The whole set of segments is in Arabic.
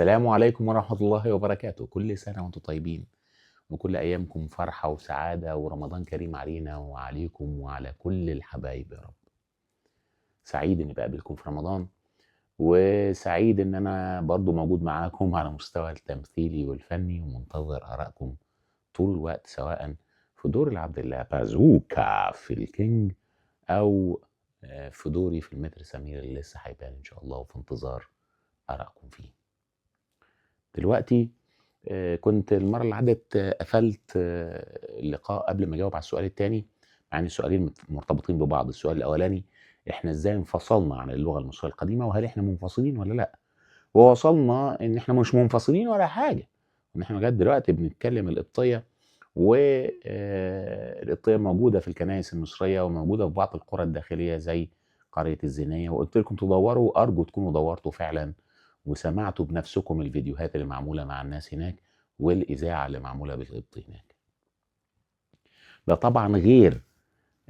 السلام عليكم ورحمة الله وبركاته. كل سنة وانتم طيبين وكل أيامكم فرحة وسعادة ورمضان كريم علينا وعليكم وعلى كل الحبايب يا رب. سعيد إني بقابلكم في رمضان، وسعيد إن أنا برضو موجود معاكم على مستوى التمثيلي والفني، ومنتظر آرائكم طول الوقت، سواء في دور العبد الله بازوكا في الكينج أو في دوري في المتر سمير اللي لسه هيبان إن شاء الله، وفي انتظار آرائكم فيه. دلوقتي كنت المرة اللي عدت قفلت اللقاء قبل ما اجاوب على السؤال الثاني، مع ان السؤالين مرتبطين ببعض. السؤال الاولاني: احنا ازاي انفصلنا عن اللغة المصرية القديمة، وهل احنا منفصلين ولا لا؟ ووصلنا ان احنا مش منفصلين ولا حاجة، ان احنا لغاية دلوقتي بنتكلم القبطية، والقبطية موجودة في الكنائس المصرية وموجودة في بعض القرى الداخلية زي قرية الزينية. وقلت لكم تدوروا، ارجو تكونوا دورتوا فعلا وسمعتوا بنفسكم الفيديوهات اللي معمولة مع الناس هناك والإذاعة اللي معمولة بالقبط هناك. ده طبعا غير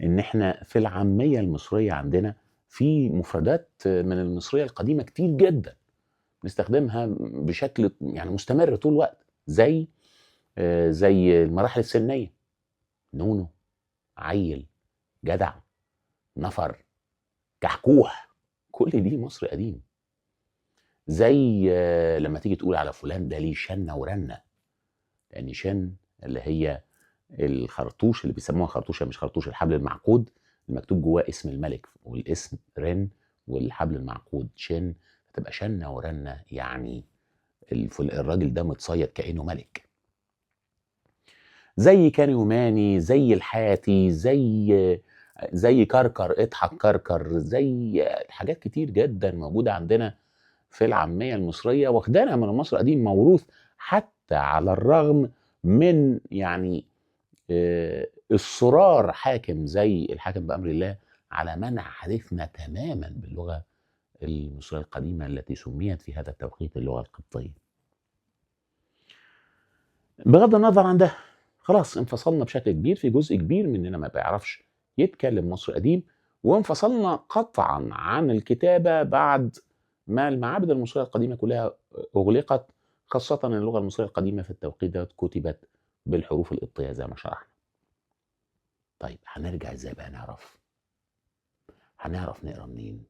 إن إحنا في العامية المصرية عندنا في مفردات من المصرية القديمة كتير جدا نستخدمها بشكل يعني مستمر طول الوقت، زي المراحل السنية: نونو، عيل، جدع، نفر، كحكوح. كل دي مصر قديم. زي لما تيجي تقول على فلان ده ليه شنة ورنة، لأن شن اللي هي الخرطوش اللي بيسموها خرطوشة، مش خرطوش، الحبل المعقود المكتوب جواه اسم الملك، والاسم رن، والحبل المعقود شن، هتبقى شنة ورنة، يعني الراجل ده متصيد كأنه ملك. زي كان يوماني، زي الحاتي، زي كركر، اضحك كركر، زي حاجات كتير جدا موجودة عندنا في العامية المصرية، واخدانا من مصر القديم، موروث، حتى على الرغم من يعني الصرار حاكم زي الحاكم بأمر الله على منع حديثنا تماما باللغة المصرية القديمة التي سميت في هذا التوقيت اللغة القبطية. بغض النظر عن ده، خلاص انفصلنا بشكل كبير. في جزء كبير مننا ما بيعرفش يتكلم مصري قديم، وانفصلنا قطعا عن الكتابة بعد ما المعابد المصرية القديمة كلها أغلقت، خاصة اللغة المصرية القديمة في التوقيت ده كتبت بالحروف القبطية زي ما شرحنا. طيب هنرجع ازاي بقى؟ هنعرف نقرا منين؟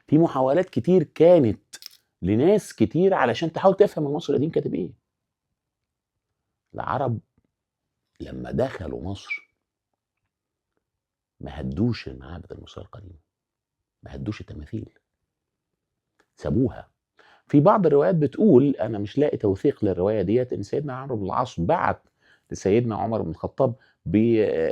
في محاولات كتير كانت لناس كتير علشان تحاول تفهم المصري القديم كاتب ايه. العرب لما دخلوا مصر ما هدوش المعابد المصرية القديمة، ما هدوش التماثيل، سابوها. في بعض الروايات بتقول، انا مش لاقي توثيق للروايه ديت، ان سيدنا عمرو بن العاص بعت لسيدنا عمر بن الخطاب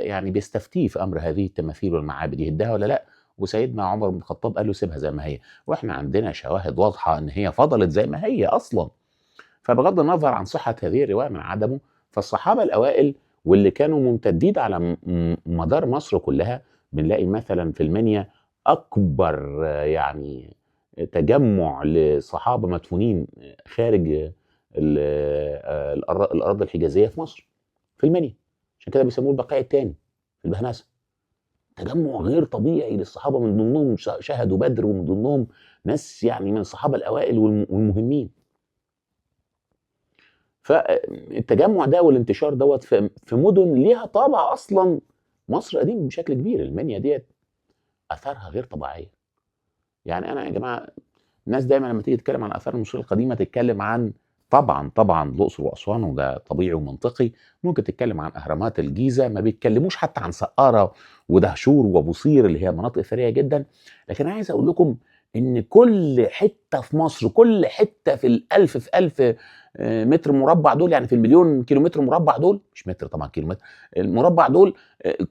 يعني بيستفتيه في امر هذه التماثيل والمعابد، يهدها ولا لا. وسيدنا عمر بن الخطاب قال له سيبها زي ما هي، واحنا عندنا شواهد واضحه ان هي فضلت زي ما هي اصلا. فبغض النظر عن صحه هذه الروايه من عدمه، فالصحابه الاوائل واللي كانوا ممتدين على مدار مصر كلها، بنلاقي مثلا في المنيا اكبر يعني تجمع لصحابه مدفونين خارج الارض الحجازيه في مصر، في المنيا. عشان كده بيسموه البقاع الثاني في البهنسه. تجمع غير طبيعي للصحابه، من ضمنهم شهدوا بدر، ومن ضمنهم ناس يعني من الصحابه الاوائل والمهمين. فالتجمع ده والانتشار دوت في مدن ليها طابع اصلا مصر قديم بشكل كبير. المنيا ديت اثارها غير طبيعيه. يعني انا يا جماعه، الناس دايما لما تيجي تتكلم عن اثار المصريه القديمه تتكلم عن طبعا الاقصر واسوان، وده طبيعي ومنطقي. ممكن تتكلم عن اهرامات الجيزه، ما بيتكلموش حتى عن سقاره ودهشور وابوصير اللي هي مناطق اثريه جدا. لكن انا عايز اقول لكم ان كل حته في مصر، كل حته في الالف في الف متر مربع دول، يعني في المليون كيلومتر مربع دول، مش متر طبعا، كيلومتر المربع دول،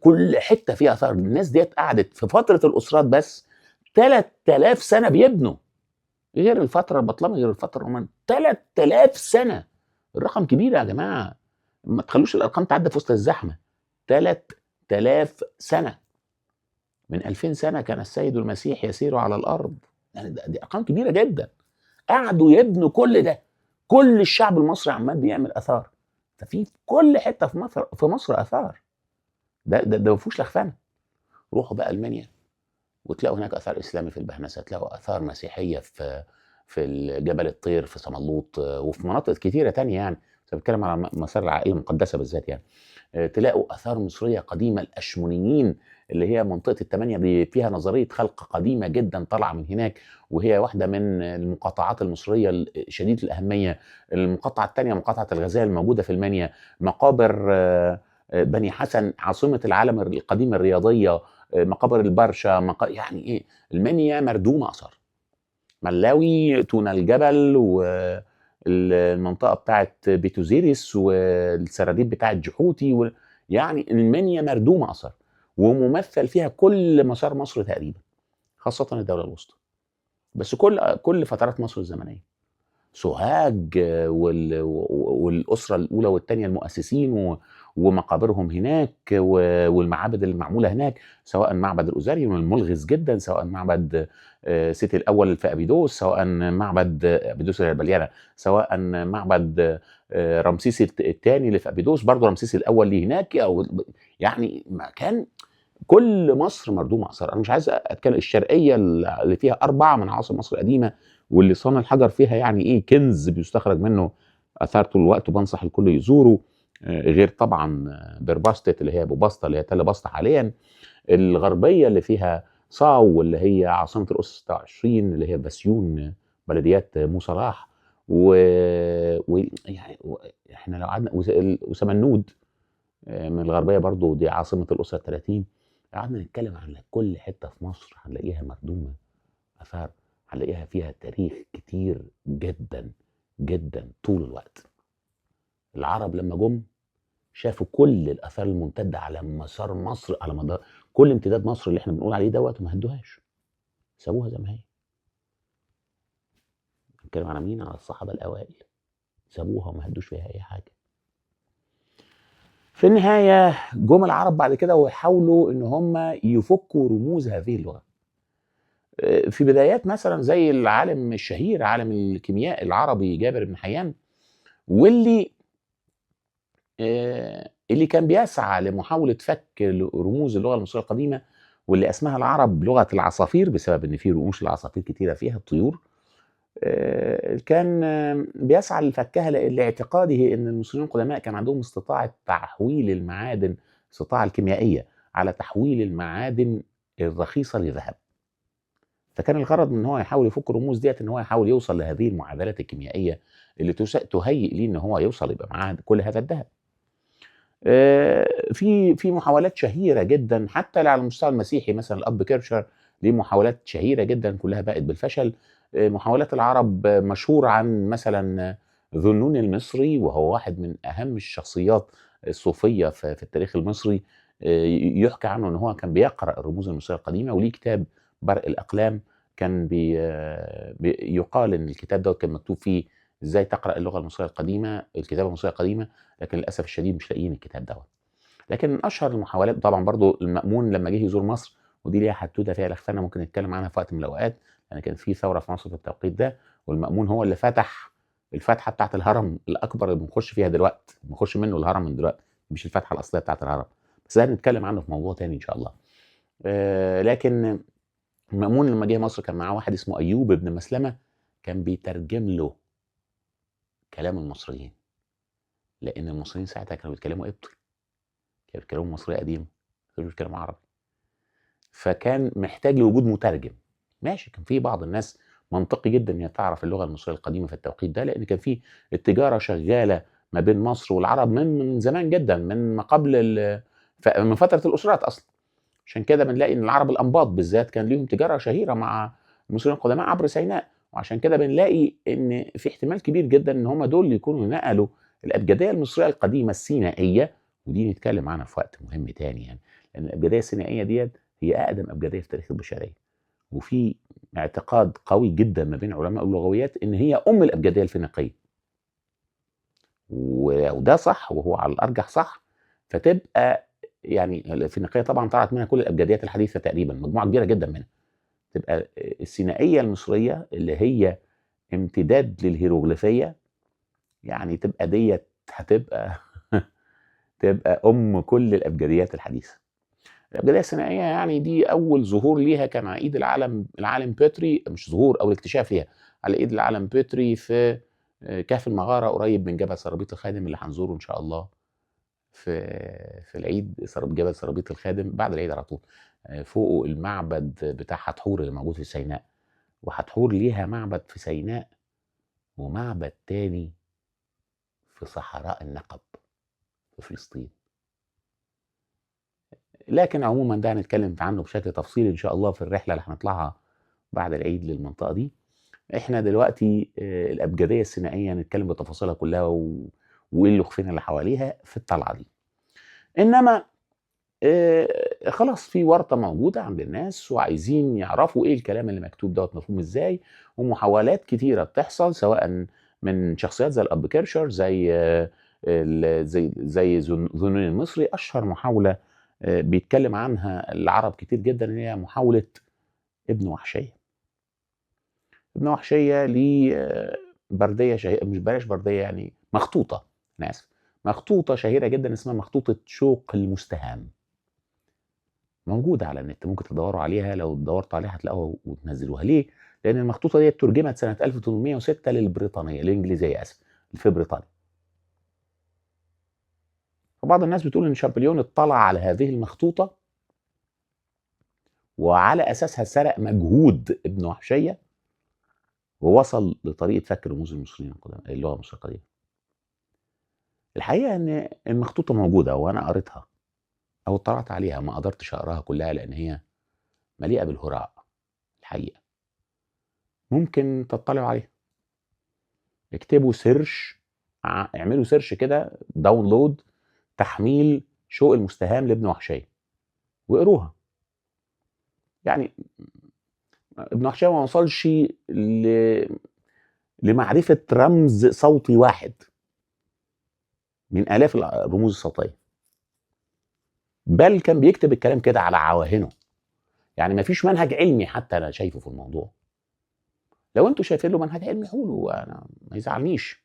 كل حته فيها اثار. الناس ديت قعدت في فتره الاسرات بس 3000 سنه بيبنوا، غير الفترة البطلمة، غير الفترة الرومانية. 3000 سنة، الرقم كبير يا جماعة، ما تخلوش الأرقام تعدي في وسط الزحمة. 3000 سنة، من 2000 سنة كان السيد المسيح يسير على الأرض. يعني دي أرقام كبيرة جدا. قعدوا يبنوا كل ده، كل الشعب المصري عمال بيعمل آثار. ففي كل حتة في مصر آثار. ده ما فيهوش لخفنة. روحوا بقى ألمانيا وتلاقوا هناك آثار إسلامي في البهنسة، تلاقوا آثار مسيحية في جبل الطير، في صملوط، وفي مناطق كتيرة تانية يعني، بس باتكلم على مسار العائلة المقدسة بالذات يعني. تلاقوا آثار مصرية قديمة، الأشمونيين اللي هي منطقة التمانية دي فيها نظرية خلق قديمة جدًا طالعة من هناك، وهي واحدة من المقاطعات المصرية شديدة الأهمية. المقاطعة التانية مقاطعة الغزال الموجودة في المنيا، مقابر بني حسن عاصمة العالم القديم الرياضية، مقابر البرشا، يعني إيه، المنيا مردومة آثار. ملاوي، تونة الجبل، والمنطقة بتاعة بيتوزيرس، والسراديب بتاعة جحوتي، يعني المنيا مردومة أثر، وممثل فيها كل مسار مصر تقريبا، خاصة الدولة الوسطى، بس كل فترات مصر الزمنية. سوهاج والأسرة الأولى والتانية المؤسسين ومقابرهم هناك، والمعابد المعمولة هناك، سواء معبد الأوزاريون الملغز جدا، سواء معبد سيتي الأول في أبيدوس، سواء معبد أبيدوس الهربليانة، سواء معبد رمسيس الثاني اللي في أبيدوس، برضه رمسيس الأول اللي هناك، أو يعني مكان كل مصر مردومة آثار. أنا مش عايز أتكلم الشرقية اللي فيها 4 من عواصم مصر القديمة، واللي صان الحجر فيها يعني إيه كنز بيستخرج منه آثار طول الوقت، وبنصح الكل يزوره. غير طبعا بيرباستت اللي هي بوباستا اللي هي تل باستا حاليا. الغربية اللي فيها صاو واللي هي عاصمة الأسرة 26 اللي هي بسيون، بلديات موسى راح، يعني احنا لو قعدنا وسمنود من الغربية برضو دي عاصمة الأسرة 30. قعدنا نتكلم عن كل حتة في مصر هنلاقيها مخدومة آثار، هنلاقيها فيها تاريخ كتير جدا جدا طول الوقت. العرب لما جم شافوا كل الآثار الممتدة على مسار مصر، على مدار كل امتداد مصر اللي احنا بنقول عليه دوت، وما هدوهاش، سابوها زي ما هي. نتكلم على مين؟ على الصحابة الأوائل، سابوها وما هدوش فيها أي حاجة. في النهاية جم العرب بعد كده ويحاولوا إن هم يفكوا رموز هذه اللغة. في بدايات مثلا زي العالم الشهير عالم الكيمياء العربي جابر بن حيان، واللي اللي كان بيسعى لمحاولة فك رموز اللغة المصرية القديمة، واللي اسمها العرب لغة العصافير بسبب ان في رؤوس العصافير كتيرة فيها الطيور. كان بيسعى لفكها لاعتقاده ان المصريين القدماء كان عندهم استطاعة تحويل المعادن، استطاعة الكيميائية على تحويل المعادن الرخيصة لذهب. فكان الغرض من ان هو يحاول يفك الرموز ديت ان هو يحاول يوصل لهذه المعادلات الكيميائيه اللي تهيئ ليه ان هو يوصل يبقى معاه كل هذا الذهب. في محاولات شهيره جدا حتى على المستوى المسيحي، مثلا الاب كيرشر ليه محاولات شهيره جدا كلها باءت بالفشل. محاولات العرب مشهور عن مثلا ذو النون المصري، وهو واحد من اهم الشخصيات الصوفيه في التاريخ المصري. يحكى عنه ان هو كان بيقرا الرموز المصريه القديمه، وليه كتاب برق الاقلام. كان يقال ان الكتاب ده كان مكتوب فيه ازاي تقرا اللغه المصريه القديمه، الكتابه المصريه القديمه، لكن للاسف الشديد مش لاقيين الكتاب دوت. لكن من اشهر المحاولات طبعا برضو المأمون لما جه يزور مصر، ودي ليها حدوته فيها لخفانه ممكن نتكلم عنها في وقت من الاوقات، لان كان في ثوره في مصر في التوقيت ده، والمأمون هو اللي فتح الفتحه بتاعه الهرم الاكبر اللي بنخش فيها دلوقتي، بنخش منه الهرم من دلوقتي، مش الفتحه الاصليه بتاعه الهرم، بس ده هنتكلم عنه في موضوع تاني ان شاء الله. لكن المأمون لما جه مصر كان معاه واحد اسمه ايوب ابن مسلمه، كان بيترجم له كلام المصريين، لان المصريين ساعتها كانوا بيتكلموا قبطي، كانوا بيتكلموا مصري قديم، كانوا بيتكلموا عربي، فكان محتاج لوجود مترجم. ماشي، كان في بعض الناس منطقي جدا ان هي تعرف اللغه المصريه القديمه في التوقيت ده، لان كان في التجاره شغاله ما بين مصر والعرب من زمان جدا، من ما قبل من فتره الاسرات اصلا. عشان كده بنلاقي ان العرب الانباط بالذات كان ليهم تجاره شهيره مع المصريين القدماء عبر سيناء، وعشان كده بنلاقي ان في احتمال كبير جدا ان هم دول اللي يكونوا نقلوا الابجديه المصريه القديمه السينائيه، ودي نتكلم عنها في وقت مهم تاني يعني، لان الابجديه السينائيه ديت هي اقدم ابجديه في تاريخ البشريه، وفي اعتقاد قوي جدا ما بين علماء اللغويات ان هي ام الابجديه الفينيقيه، وده صح وهو على الارجح صح. فتبقى يعني الفينيقيه طبعا طلعت منها كل الابجديات الحديثه تقريبا، مجموعه كبيره جدا منها. تبقى السينائيه المصريه اللي هي امتداد للهيروغليفيه، يعني تبقى ديت هتبقى تبقى ام كل الابجديات الحديثه. الابجديه السينائيه يعني دي اول ظهور ليها كان على ايد العالم بيتري، مش ظهور او الاكتشاف ليها، على ايد العالم بيتري في كهف المغاره قريب من جبل سرابيط الخادم اللي هنزوره ان شاء الله في العيد. جبل سرابيط الخادم بعد العيد على طول. فوقه المعبد بتاع حتحور اللي موجود في سيناء، وحتحور ليها معبد في سيناء ومعبد تاني في صحراء النقب في فلسطين. لكن عموما ده هنتكلم عنه بشكل تفصيلي ان شاء الله في الرحله اللي هنطلعها بعد العيد للمنطقه دي. احنا دلوقتي الابجديه السينائيه نتكلم بتفاصيلها كلها وايه اللغفين اللي حواليها في الطلعه دي. انما خلاص في ورطه موجوده عند الناس وعايزين يعرفوا ايه الكلام اللي مكتوب دوت مفهوم ازاي، ومحاولات كتيره بتحصل سواء من شخصيات زي الاب كيرشر زي ذنون المصري. اشهر محاوله بيتكلم عنها العرب كتير جدا هي محاوله ابن وحشيه. ابن وحشيه ليه برديه شهيره، مش بلاش برديه يعني مخطوطه، انا اسف، مخطوطه شهيره جدا اسمها مخطوطه شوق المستهام، موجوده على النت، ممكن تدوروا عليها، لو دورتوا عليها هتلاقوها وتنزلوها. ليه؟ لان المخطوطه دي ترجمت سنه 1806 للبريطانيه، الانجليزيه اسف، في بريطانيا. فبعض الناس بتقول ان شامبليون اطلع على هذه المخطوطه وعلى اساسها سرق مجهود ابن وحشيه ووصل لطريقه فك رموز المصريين القدماء، اللغه المصريه القديمه. الحقيقه ان المخطوطه موجوده وانا قريتها او اطلعت عليها، ما قدرتش اقراها كلها لان هي مليئه بالهراء. الحقيقه ممكن تطلعوا عليها، اكتبوا سيرش، اعملوا سيرش كده، داونلود، تحميل شوق المستهام لابن وحشيه واقروها. يعني ابن وحشيه ما وصلش لمعرفه رمز صوتي واحد من آلاف الرموز الصوتيه، بل كان بيكتب الكلام كده على عواهنه. يعني ما فيش منهج علمي حتى انا شايفه في الموضوع. لو انتوا شايفين له منهج علمي قولوا، انا ما يزعلنيش.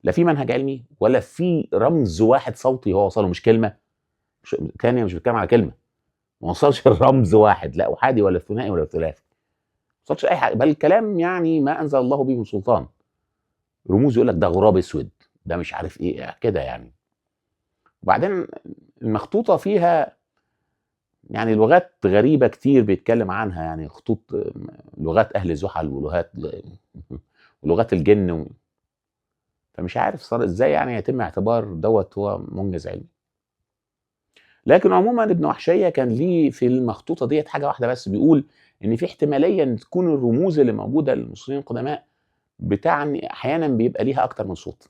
لا في منهج علمي ولا في رمز واحد صوتي هو وصله، مش كلمه ثانيه، مش بتكلم على كلمه، ما وصلش الرمز واحد، لا احادي ولا ثنائي ولا ثلاثي، ما وصلش اي حاجه، بل الكلام يعني ما انزل الله به من سلطان. رموز يقول لك ده غراب اسود، ده مش عارف ايه كده يعني. وبعدين المخطوطه فيها يعني لغات غريبه كتير بيتكلم عنها، يعني خطوط لغات اهل زحل ولغات الجن فمش عارف صار ازاي يعني يتم اعتبار دوت هو منجز علمي. لكن عموما ابن وحشيه كان ليه في المخطوطه ديت حاجه واحده بس، بيقول ان في احتماليه ان تكون الرموز اللي موجوده للمصريين القدماء بتعني احيانا بيبقى ليها اكتر من صوت.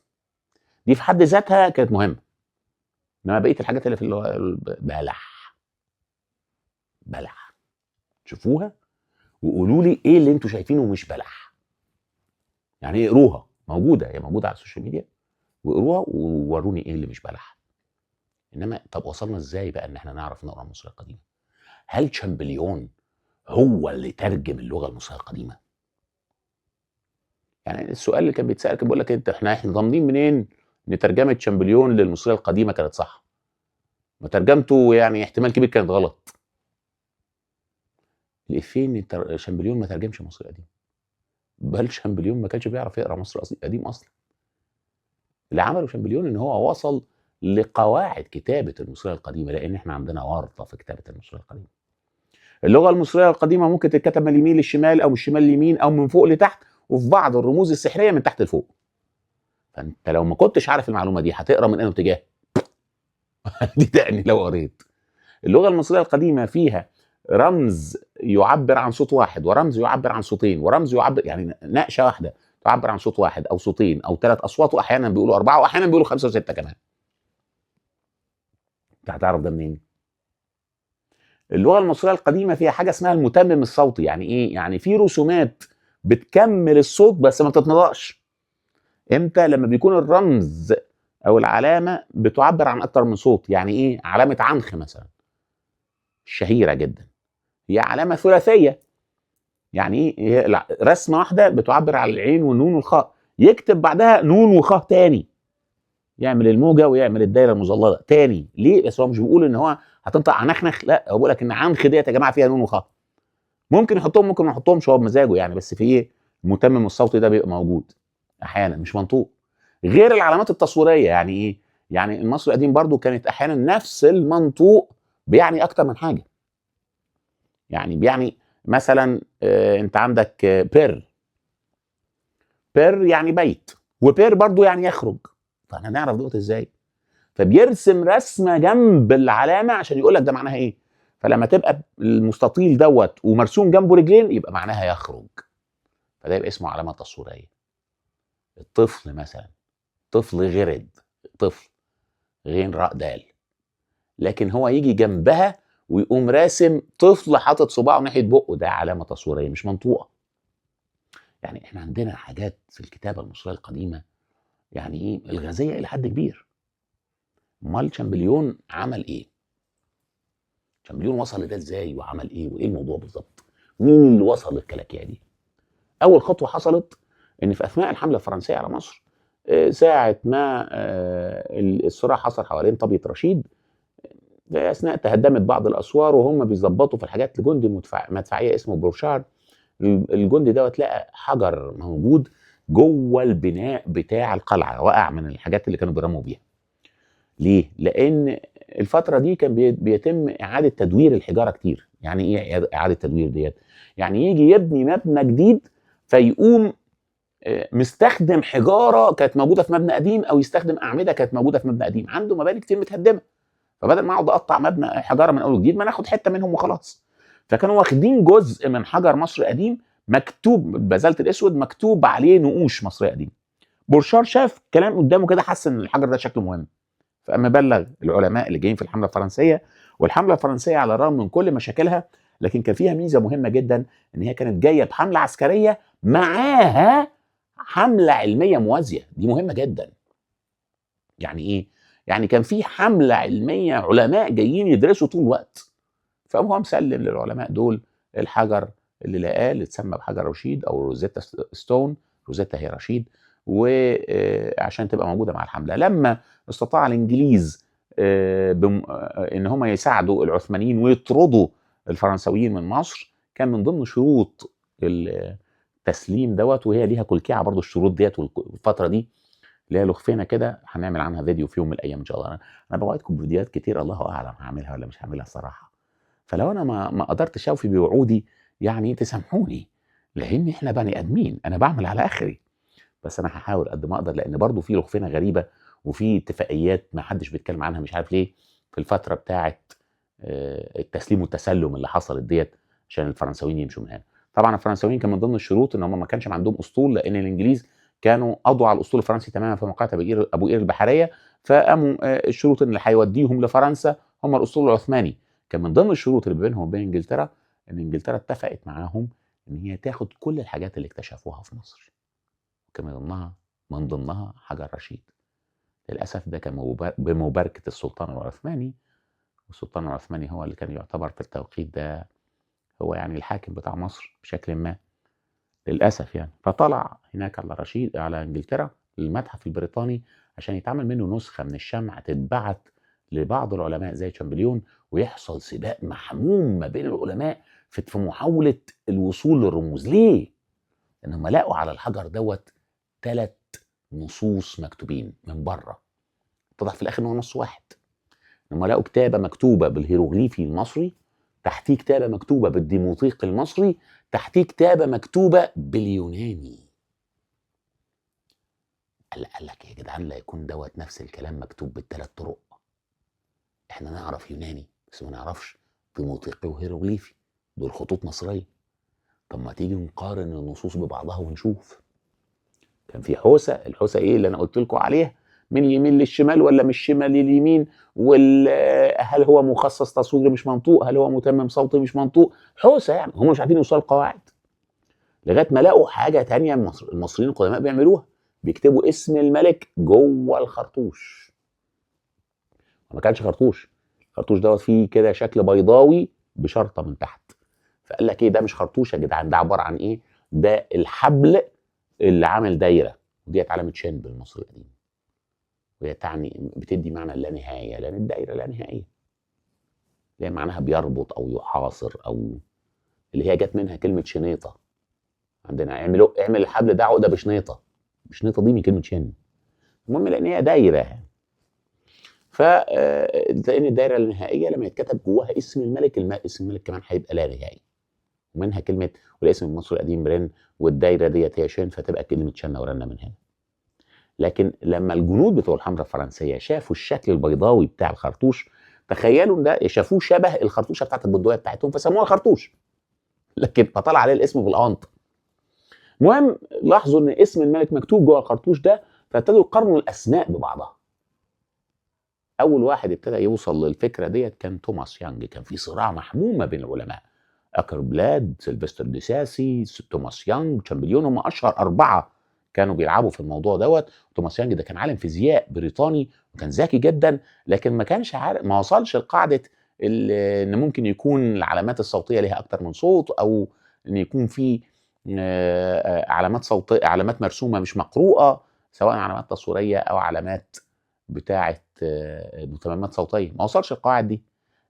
دي في حد ذاتها كانت مهمه، انما بقيه الحاجات اللي في بلح شوفوها وقولوا لي ايه اللي انتوا شايفينه مش بلح. يعني اقروها، موجوده، هي موجوده على السوشيال ميديا، واقروها ووروني ايه اللي مش بلح. انما طب وصلنا ازاي بقى ان احنا نعرف نقرا المصريه القديمه؟ هل شامبليون هو اللي ترجم اللغه المصريه القديمه؟ يعني السؤال اللي كان بيتسال كان بيقول لك احنا ضامنين منين ان ترجمه شامبليون للمصريه القديمه كانت صح؟ ما ترجمته يعني احتمال كبير كانت غلط. الافيه ان شامبليون ما ترجمش مصري قديم، بل شامبليون ما كانش بيعرف يقرا مصري قديم اصلا. اللي عمله شامبليون ان هو وصل لقواعد كتابه المصريه القديمه، لان احنا عندنا ورطه في كتابه المصريه القديمه. اللغه المصريه القديمه ممكن تتكتب من اليمين للشمال او من الشمال لليمين او من فوق لتحت، وفي بعض الرموز السحريه من تحت لفوق. فانت لو ما كنتش عارف المعلومه دي هتقرا من انه اتجاه دي تاني. لو قريت اللغه المصريه القديمه فيها رمز يعبر عن صوت واحد ورمز يعبر عن صوتين ورمز يعبر، يعني نقشه واحده تعبر عن صوت واحد او صوتين او ثلاث اصوات، واحيانا بيقولوا اربعه واحيانا بيقولوا خمسه وسته كمان. انت هتعرف ده منين؟ اللغه المصريه القديمه فيها حاجه اسمها المتمم الصوتي. يعني ايه؟ يعني في رسومات بتكمل الصوت بس ما تتنطقش. امتى؟ لما بيكون الرمز او العلامه بتعبر عن اكتر من صوت. يعني ايه؟ علامه عنخ مثلا شهيره جدا هي علامه ثلاثيه. يعني ايه؟ هي رسمه واحده بتعبر عن العين والنون والخاء، يكتب بعدها نون وخاء تاني، يعمل الموجه ويعمل الدايره المظلله تاني. ليه؟ بس هو مش بيقول ان هو هتنطق عنخنخ، لا، هو بيقول لك ان عنخ ديت يا جماعه فيها نون وخاء. ممكن يحطهم ممكن ما يحطهمش، هو بمزاجه يعني، بس في ايه؟ المتمم الصوتي ده بيبقى موجود احيانا مش منطوق. غير العلامات التصويريه، يعني ايه؟ يعني المصري القديم برضو كانت احيانا نفس المنطوق بيعني اكتر من حاجه. يعني بيعني مثلا انت عندك بير، بير يعني بيت، وبير برضو يعني يخرج. فاحنا نعرف دوت ازاي؟ فبيرسم رسمه جنب العلامه عشان يقول لك ده معناها ايه. فلما تبقى المستطيل دوت ومرسوم جنبه رجلين يبقى معناها يخرج، فده يبقى اسمه علامه تصويريه. الطفل مثلا، طفل غرد، طفل غين راء دال، لكن هو يجي جنبها ويقوم راسم طفل حاطط صباعه ناحيه بقه، ده علامه تصويريه مش منطوقه. يعني احنا عندنا حاجات في الكتابه المصريه القديمه يعني ايه الغازيه الى حد كبير. امال شامبليون عمل ايه؟ شامبليون وصل لده ازاي وعمل ايه وايه الموضوع بالظبط؟ مين اللي وصل للكلاكيع دي؟ اول خطوه حصلت ان في اثناء الحمله الفرنسيه على مصر، ساعه ما الصراع حصل حوالين طابيه رشيد، في اثناء تهدمت بعض الاسوار وهم بيظبطوا في الحاجات لجندي مدفعيه اسمه بروشار. الجندي دوت لقى حجر موجود جوه البناء بتاع القلعه، وقع من الحاجات اللي كانوا بيرموا بيها. ليه؟ لان الفتره دي كان بيتم اعاده تدوير الحجاره كتير. يعني ايه اعاده تدوير ديت؟ يعني يجي يبني مبنى جديد فيقوم مستخدم حجاره كانت موجوده في مبنى قديم، او يستخدم اعمده كانت موجوده في مبنى قديم. عنده مباني كتير متهدمه، فبدل ما اقعد اقطع مبنى حجاره من اول وجديد ما ناخد حته منهم وخلاص. فكانوا واخدين جزء من حجر مصر قديم مكتوب بازلت الاسود مكتوب عليه نقوش مصريه قديم. بورشار شاف كلام قدامه كده، حس ان الحجر ده شكله مهم، فقام بلغ العلماء اللي جايين في الحمله الفرنسيه. والحمله الفرنسيه على الرغم من كل مشاكلها لكن كان فيها ميزه مهمه جدا، ان هي كانت جايه بحمله عسكريه معاها حمله علميه موازيه. دي مهمه جدا. يعني ايه؟ يعني كان في حمله علميه علماء جايين يدرسوا طول الوقت. فقام هو مسلم للعلماء دول الحجر اللي لقاه اللي اتسمى بحجر رشيد او روزيتا ستون. روزيتا هي رشيد، وعشان تبقى موجوده مع الحمله. لما استطاع الانجليز ان هم يساعدوا العثمانيين ويطردوا الفرنسويين من مصر، كان من ضمن شروط التسليم دوت، وهي ليها كلكعه برضو الشروط ديت. والفتره دي اللي هي لخفينه كده هنعمل عنها فيديو في يوم من الايام ان شاء الله. انا بوعدكم بفيديوهات كتير، الله اعلم هعملها ولا مش هعملها الصراحه. فلو انا ما قدرتش اوفي بوعودي يعني تسامحوني، لان احنا بني ادمين، انا بعمل على اخري. بس انا هحاول قد ما اقدر، لان برضو في لخفنه غريبه وفي اتفاقيات ما حدش بيتكلم عنها مش عارف ليه في الفتره بتاعه التسليم والتسلم اللي حصلت ديت عشان الفرنساويين يمشوا من هنا. طبعا الفرنساويين كان من ضمن الشروط ان هم ما كانش عندهم اسطول، لان الانجليز كانوا قضوا على الاسطول الفرنسي تماما في موقعة ابو قير البحريه. فقاموا الشروط اللي هيوديهم لفرنسا هم الاسطول العثماني. كان من ضمن الشروط اللي بينهم وبين انجلترا ان انجلترا اتفقت معاهم ان هي تاخد كل الحاجات اللي اكتشفوها في مصر، كان من ضمنها حجر رشيد. للاسف ده كان بمباركه السلطان العثماني، والسلطان العثماني هو اللي كان يعتبر في التوقيت ده هو يعني الحاكم بتاع مصر بشكل ما للاسف يعني. فطلع هناك على رشيد على انجلترا المتحف البريطاني عشان يتعمل منه نسخه من الشمع تتبعت لبعض العلماء زي شامبليون، ويحصل سباق محموم ما بين العلماء في محاوله الوصول للرموز. ليه؟ لانهم لقوا على الحجر دوت 3 نصوص مكتوبين من بره، اتضح في الاخر ان هو نص واحد. لما لقوا كتابه مكتوبه بالهيروغليفي المصري، تحتيه كتابه مكتوبه بالديموطيق المصري، تحتيه كتابه مكتوبه باليوناني. قال لك يا جدعان لا يكون دوت نفس الكلام مكتوب بالثلاث طرق. احنا نعرف يوناني بس ما نعرفش ديموطيقي وهيروغليفي، دول خطوط مصريه. طب ما تيجي نقارن النصوص ببعضها ونشوف. كان في حوسه، الحوسه ايه اللي انا قلت لكم عليها، من اليمين للشمال ولا من الشمال لليمين، هل هو مخصص تصويري مش منطوق، هل هو متمم صوتي مش منطوق. حوسه يعني هم مش عارفين يوصلوا القواعد، لغايه ما لقوا حاجه تانية المصريين القدماء بيعملوها، بيكتبوا اسم الملك جوه الخرطوش. ما كانش خرطوش، الخرطوش دوت فيه كده شكل بيضاوي بشرطه من تحت. فقال لك ايه ده مش خرطوش يا جدعان، ده عباره عن ايه؟ ده الحبل اللي عامل دايره، وديت علامه شن بالمصري القديم، وهي تعني بتدي معنى لا نهايه، لان الدائره لا نهائيه، اللي معناها بيربط او يحاصر، او اللي هي جت منها كلمه شنيطه عندنا اعمل الحبل ده عقده بشنيطه. بشنيطه دي من كلمه شن. المهم لان هي دايره يعني. لان الدايره النهائيه لما يتكتب جواها اسم الملك، اسم الملك كمان هيبقى لا نهائي. ومنها كلمه والاسم المصري القديم رن، والدايره ديت هي شن، فتبقى كلمه شن ورنه من هنا. لكن لما الجنود بتوع الحمله الفرنسيه شافوا الشكل البيضاوي بتاع الخرطوش، تخيلوا ان ده شافوه شبه الخرطوشه بتاعت البندقيه بتاعتهم فسموها خرطوش، لكن فطلع عليه الاسم بالقنط. المهم لاحظوا ان اسم الملك مكتوب جوه الخرطوش ده، فابتدوا يقارنوا الاسماء ببعضها. اول واحد ابتدى يوصل للفكره ديت كان توماس يانج. كان في صراع محموم ما بين العلماء، اكربلاد، سيلفستر ديساسي، توماس يانج، شامبليون. هم اشهر 4 كانوا بيلعبوا في الموضوع دوت. توماس يانج ده كان عالم فيزياء بريطاني وكان ذكي جدا، لكن ما كانش عارف، ما وصلش لقاعده ان ممكن يكون العلامات الصوتيه لها اكتر من صوت، او ان يكون في علامات صوتيه، علامات مرسومه مش مقروءه، سواء علامات تصويريه او علامات بتاعه متممات صوتيه. ما وصلش القواعد دي،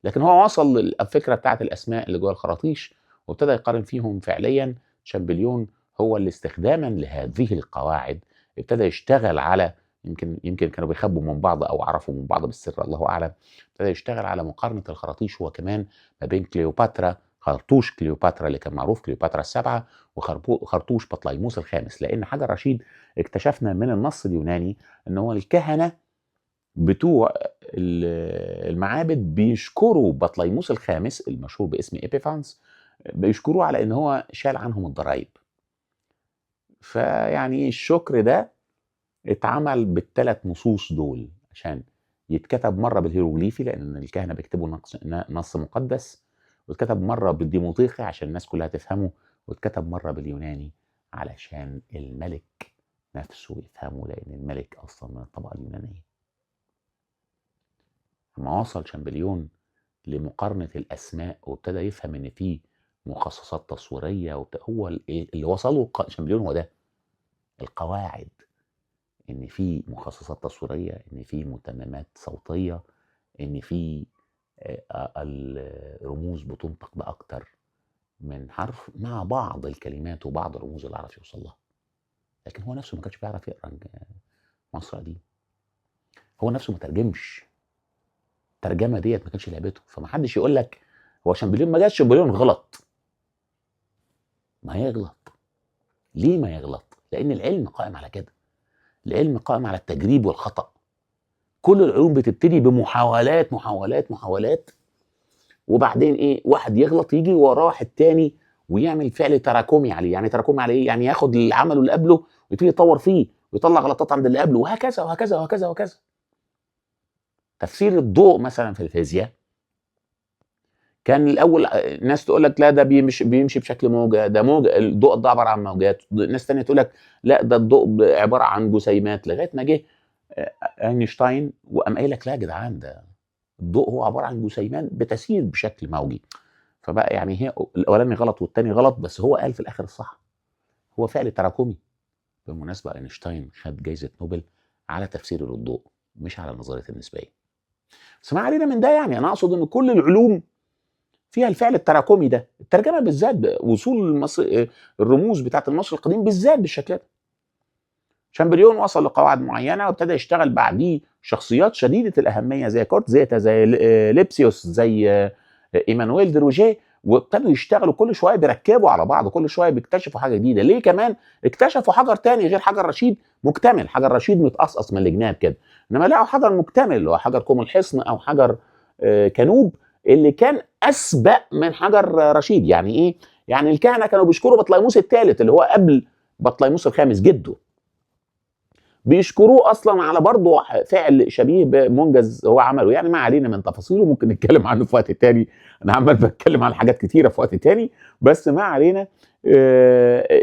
لكن هو وصل للفكره بتاعه الاسماء اللي جوه الخراطيش وابتدى يقارن فيهم فعليا. شامبليون هو اللي استخداما لهذه القواعد ابتدى يشتغل على، يمكن كانوا بيخبوا من بعض او عرفوا من بعض بالسر الله اعلم، ابتدى يشتغل على مقارنه الخراطيش هو كمان ما بين كليوباترا، خرطوش كليوباترا اللي كان معروف كليوباترا السبعه، وخرطوش بطليموس الخامس. لان حجر رشيد اكتشفنا من النص اليوناني ان هو الكهنه بتوع المعابد بيشكروا بطليموس الخامس المشهور باسم ايبيفانس، بيشكروه على ان هو شال عنهم الضرائب. فيعني الشكر ده اتعمل بال3 نصوص دول عشان يتكتب مره بالهيروغليفي لان الكهنه بيكتبوا نص مقدس، واتكتب مره بالديموطيقي عشان الناس كلها تفهمه، واتكتب مره باليوناني علشان الملك نفسه يفهمه، لان الملك اصلا من الطبقه اليونانيه. لما وصل شامبليون لمقارنة الأسماء وابتدى يفهم إن في مخصصات تصويرية، هو اللي وصله شامبليون هو ده القواعد، إن في مخصصات تصويرية، إن في متممات صوتية، إن في الرموز بتنطق بأكتر من حرف مع بعض الكلمات وبعض الرموز اللي عرف يوصل لها. لكن هو نفسه ما كانش بيعرف يقرا مصر دي، هو نفسه ما ترجمش، الترجمه ديت ما كانش لعبته. فما حدش يقول لك هو شامبليون ما جاش، شامبليون غلط. ما يغلط. ليه ما يغلط؟ لان العلم قائم على كده، العلم قائم على التجريب والخطأ. كل العلوم بتبتدي بمحاولات محاولات محاولات، وبعدين ايه، واحد يغلط يجي وراه واحد تاني ويعمل فعل تراكمي عليه. يعني تراكمي عليه ايه؟ يعني ياخد اللي عمله اللي قبله ويبتدي يطور فيه ويطلع غلطات عند اللي قبله، وهكذا وهكذا وهكذا وهكذا. تفسير الضوء مثلا في الفيزياء كان الاول ناس تقول لك لا ده بيمشي بشكل موجه، ده موجه، الضوء ده عباره عن موجات. ناس ثانيه تقول لك لا ده الضوء عباره عن جسيمات، لغايه ما جه اينشتاين وقام قايل لك لا يا جدعان ده الضوء هو عباره عن جسيمات بتسير بشكل موجي. فبقى يعني هي الاولاني غلط والثاني غلط، بس هو قال في الاخر الصح، هو فعل تراكمي. بالمناسبه اينشتاين خد جائزه نوبل على تفسيره للضوء مش على نظريه النسبيه. بس ما علينا من ده، يعني انا اقصد ان كل العلوم فيها الفعل التراكمي ده. الترجمه بالذات وصول الرموز بتاعت المصري القديم بالذات بالشكل ده. شامبليون وصل لقواعد معينه وابتدى يشتغل بعديه شخصيات شديده الاهميه زي كورت زيتا، زي ليبسيوس، زي ايمانويل دروجيه، وابتدوا يشتغلوا كل شويه بيركبوا على بعض، كل شويه بيكتشفوا حاجه جديده. ليه كمان اكتشفوا حجر تاني غير حجر رشيد مكتمل. حجر رشيد متقصقص من الجناب كده، انما لقوا حجر مكتمل اللي هو حجر كوم الحصن او حجر كانوب اللي كان اسبق من حجر رشيد. يعني ايه؟ يعني الكهنه كانوا بيشكروا بطليموس الثالث اللي هو قبل بطليموس الخامس جده، بيشكروه اصلا على برضه فعل شبيه بمنجز هو عمله. يعني ما علينا من تفاصيله، ممكن نتكلم عنه في وقت تاني، انا عمال بتكلم عن حاجات كتيره في وقت تاني، بس ما علينا.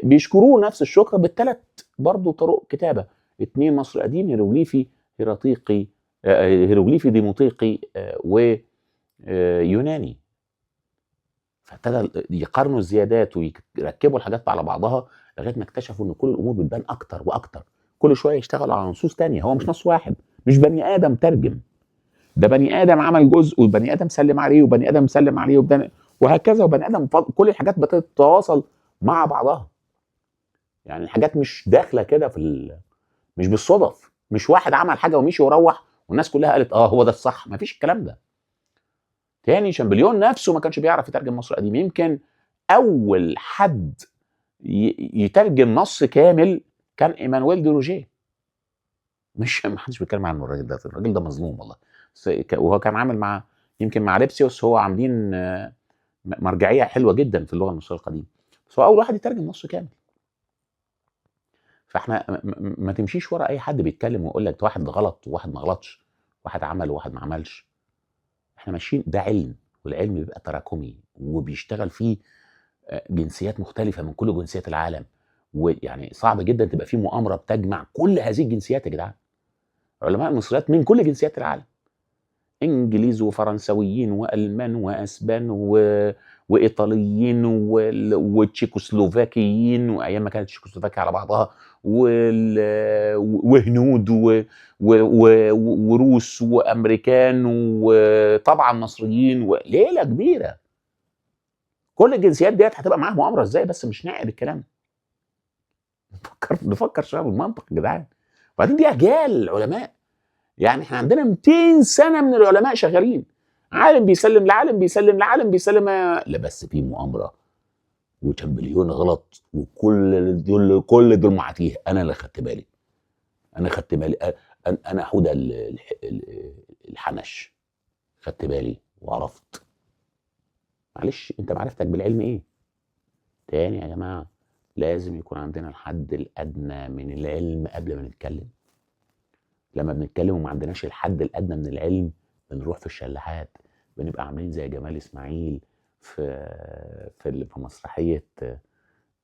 بيشكروه نفس الشكر بال3 برضه طرق كتابه، 2 مصري قديم، هيروغليفي هيراتيقي، هيروغليفي ديموطيقي، ويوناني. فابتدى يقارنوا الزيادات ويركبوا الحاجات على بعضها لغايه ما اكتشفوا ان كل الامور بتبان اكتر واكتر. كل شويه يشتغلوا على نصوص تانية، هو مش نص واحد، مش بني ادم ترجم، ده بني ادم عمل جزء وبني ادم سلم عليه وبني ادم سلم عليه وهكذا، وبني ادم كل الحاجات بتتواصل مع بعضها. يعني الحاجات مش داخله كده مش بالصدف، مش واحد عمل حاجه ومشي وروح والناس كلها قالت هو ده الصح، ما فيش الكلام ده. تاني، شامبليون نفسه ما كانش بيعرف يترجم مصري قديم. يمكن اول حد يترجم نص كامل كان ايمانويل دي روجيه. مش ما حدش بيتكلم عنه الراجل ده مظلوم والله. وهو كان عامل مع، يمكن مع ليبسيوس، هو عاملين مرجعيه حلوه جدا في اللغه المصريه القديمه، بس هو اول واحد يترجم نص كامل. فاحنا ما تمشيش ورا اي حد بيتكلم ويقول لك واحد غلط وواحد ما غلطش، واحد عمل وواحد ما عملش. احنا ماشيين، ده علم، والعلم بيبقى تراكمي وبيشتغل فيه جنسيات مختلفه من كل جنسيات العالم. ويعني صعب جدا تبقى في مؤامره بتجمع كل هذه الجنسيات يا جدعان. علماء المصريات من كل جنسيات العالم، انجليز وفرنسويين والمان واسبان وايطاليين وتشيكوسلوفاكيين، وايام ما كانت تشيكوسلوفاكيا على بعضها، وهنود وروس وامريكان وطبعا مصريين، وليله كبيره. كل الجنسيات ديت هتبقى معاها مؤامره ازاي؟ بس مش نعقل الكلام. نفكر شويه بالمنطق يا جدعان. وبعدين دي اجيال علماء، يعني احنا عندنا 200 سنه من العلماء شغالين، عالم بيسلم لعالم بيسلم لعالم بيسلم، لا بس في مؤامره وشامبليون غلط وكل دول معاتيه. انا اللي خدت بالي، انا خدت بالي، انا حوده الحنش، خدت بالي وعرفت. معلش، انت معرفتك بالعلم ايه؟ تاني يا جماعه، لازم يكون عندنا الحد الادنى من العلم قبل ما نتكلم. لما بنتكلم وما عندناش الحد الادنى من العلم بنروح في الشلاحات، بنبقى عاملين زي جمال اسماعيل في مسرحيه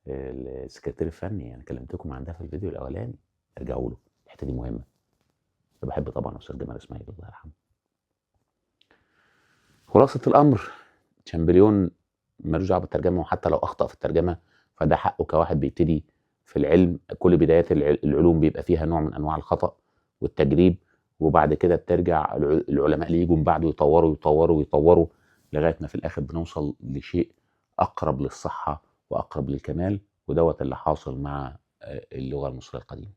السكرتير الفني. انا كلمتكم عن ده في الفيديو الاولاني، ارجعوا له، الحته دي مهمه. انا بحب طبعا استاذ جمال اسماعيل الله يرحمه. خلاصه الامر، شامبليون ملوش دعوه بالترجمه، وحتى لو اخطا في الترجمه فده حقه كواحد بيبتدي في العلم. كل بدايات العلوم بيبقى فيها نوع من انواع الخطا والتجريب، وبعد كده بترجع العلماء اللي يجوا من بعده يطوروا يطوروا يطوروا لغايه ما في الاخر بنوصل لشيء اقرب للصحه واقرب للكمال، ودوت اللي حاصل مع اللغه المصريه القديمه.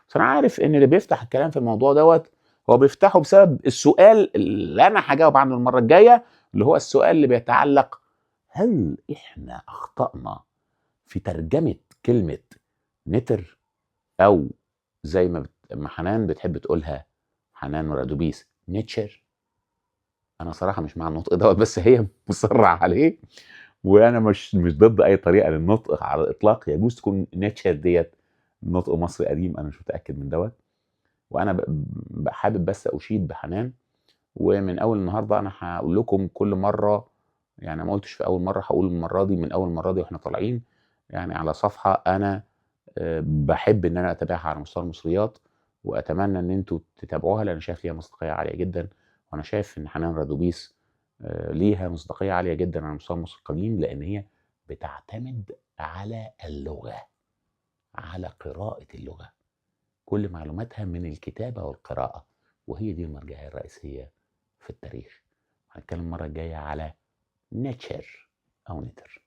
بس انا عارف ان اللي بيفتح الكلام في الموضوع دوت هو بيفتحه بسبب السؤال اللي انا هجاوب عنه المره الجايه، اللي هو السؤال اللي بيتعلق: هل احنا اخطأنا في ترجمه كلمه نتر، او زي ما حنان بتحب تقولها، حنان ورادوبيس، نيتشر؟ انا صراحه مش مع النطق دوت، بس هي مصره عليه، وانا مش ضد اي طريقه للنطق على الاطلاق. يجوز تكون نيتشر ديت نطق مصري قديم، انا مش متاكد من دوت. وانا حابب بس اشيد بحنان، ومن اول النهارده انا هقول لكم كل مره، يعني ما قلتش في اول مره، هقول المره دي من اول مره دي واحنا طالعين يعني على صفحه انا بحب ان انا اتابعها على مستوى المصريات، واتمنى ان انتوا تتابعوها لان شايف ليها مصداقيه عاليه جدا. وانا شايف ان حنان رادوبيس ليها مصداقيه عاليه جدا على مستوى مصر القديم، لان هي بتعتمد على اللغه، على قراءه اللغه، كل معلوماتها من الكتابه والقراءه، وهي دي المرجعيه الرئيسيه في التاريخ. هنتكلم المره الجايه على نيتشر او نتر.